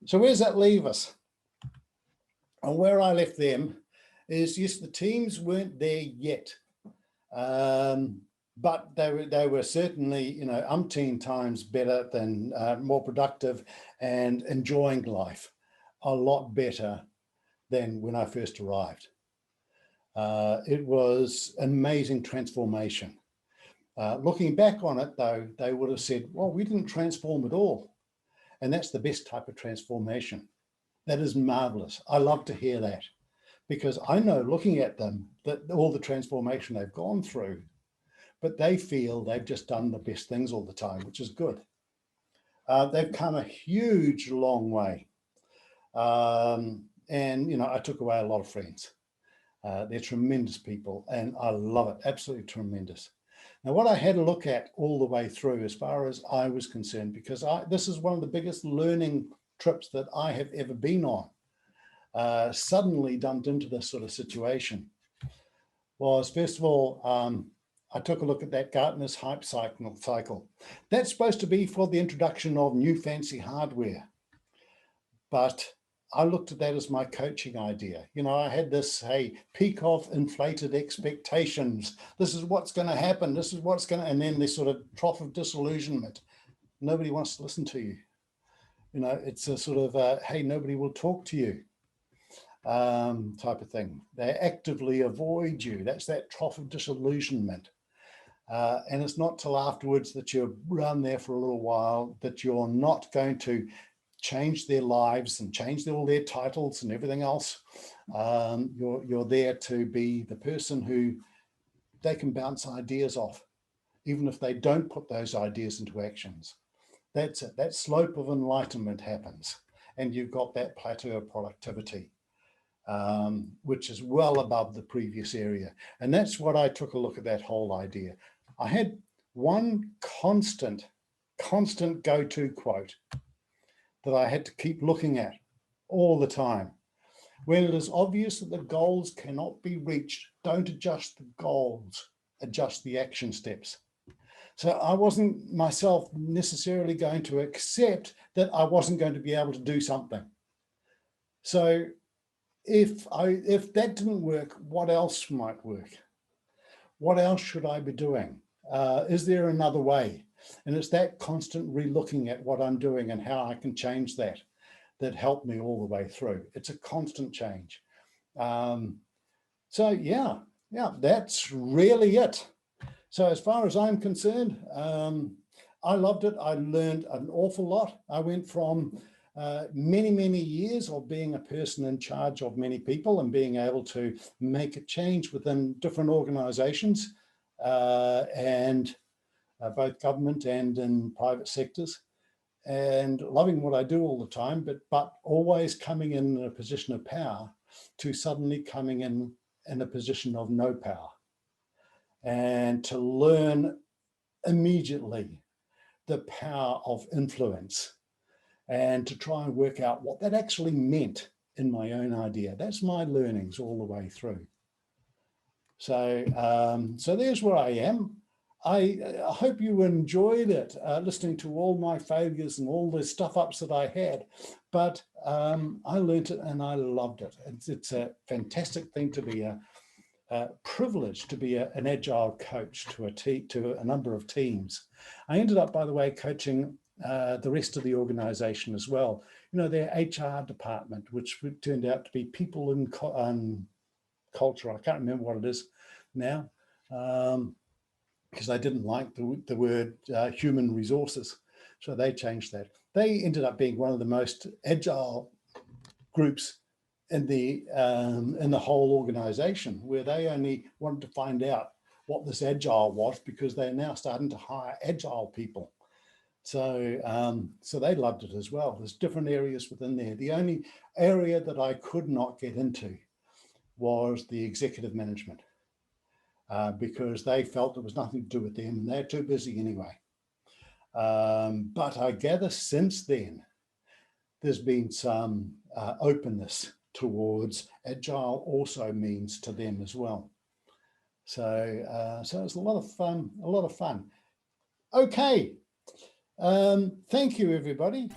So where does that leave us? And where I left them is, yes, the teams weren't there yet, but they were certainly, umpteen times better than, more productive and enjoying life a lot better than when I first arrived. It was an amazing transformation. Looking back on it, though, they would have said, well, we didn't transform at all. And that's the best type of transformation. That is marvelous. I love to hear that, because I know, looking at them, that all the transformation they've gone through, but they feel they've just done the best things all the time, which is good. They've come a huge long way. And, I took away a lot of friends. They're tremendous people, and I love it, absolutely tremendous. Now, what I had a look at all the way through, as far as I was concerned, because this is one of the biggest learning trips that I have ever been on, suddenly dumped into this sort of situation, was, first of all, I took a look at that Gartner's hype cycle. That's supposed to be for the introduction of new fancy hardware. But I looked at that as my coaching idea. I had this, hey, peak of inflated expectations. This is what's going to happen. This is what's going to, and then this sort of trough of disillusionment. Nobody wants to listen to you. It's a sort of, hey, nobody will talk to you type of thing. They actively avoid you. That's that trough of disillusionment. And it's not till afterwards that you're around there for a little while that you're not going to change their lives and change all their titles and everything else. You're there to be the person who they can bounce ideas off, even if they don't put those ideas into actions. That's it. That slope of enlightenment happens, and you've got that plateau of productivity, which is well above the previous area. And that's what I took a look at, that whole idea. I had one constant go-to quote that I had to keep looking at all the time. When it is obvious that the goals cannot be reached, don't adjust the goals, adjust the action steps. So I wasn't myself necessarily going to accept that I wasn't going to be able to do something. So if that didn't work, what else might work? What else should I be doing? Is there another way? And it's that constant re-looking at what I'm doing and how I can change that helped me all the way through. It's a constant change. So yeah, that's really it. So as far as I'm concerned, I loved it. I learned an awful lot. I went from many years of being a person in charge of many people and being able to make a change within different organizations, and both government and in private sectors, and loving what I do all the time, but always coming in a position of power, to suddenly coming in a position of no power, and to learn immediately the power of influence, and to try and work out what that actually meant in my own idea. That's my learnings all the way through. So, so there's where I am. I hope you enjoyed it, listening to all my failures and all the stuff ups that I had, but I learned it and I loved it. It's a fantastic thing to be a privilege to be an agile coach to a number of teams. I ended up, by the way, coaching the rest of the organization as well. Their HR department, which turned out to be people in culture. I can't remember what it is now, because I didn't like the word human resources. So they changed that. They ended up being one of the most agile groups in the whole organization, where they only wanted to find out what this agile was because they're now starting to hire agile people. So, so they loved it as well. There's different areas within there. The only area that I could not get into was the executive management, because they felt there was nothing to do with them and they're too busy anyway. But I gather since then, there's been some openness towards agile also means to them as well. So, so it's a lot of fun, Okay. Thank you, everybody.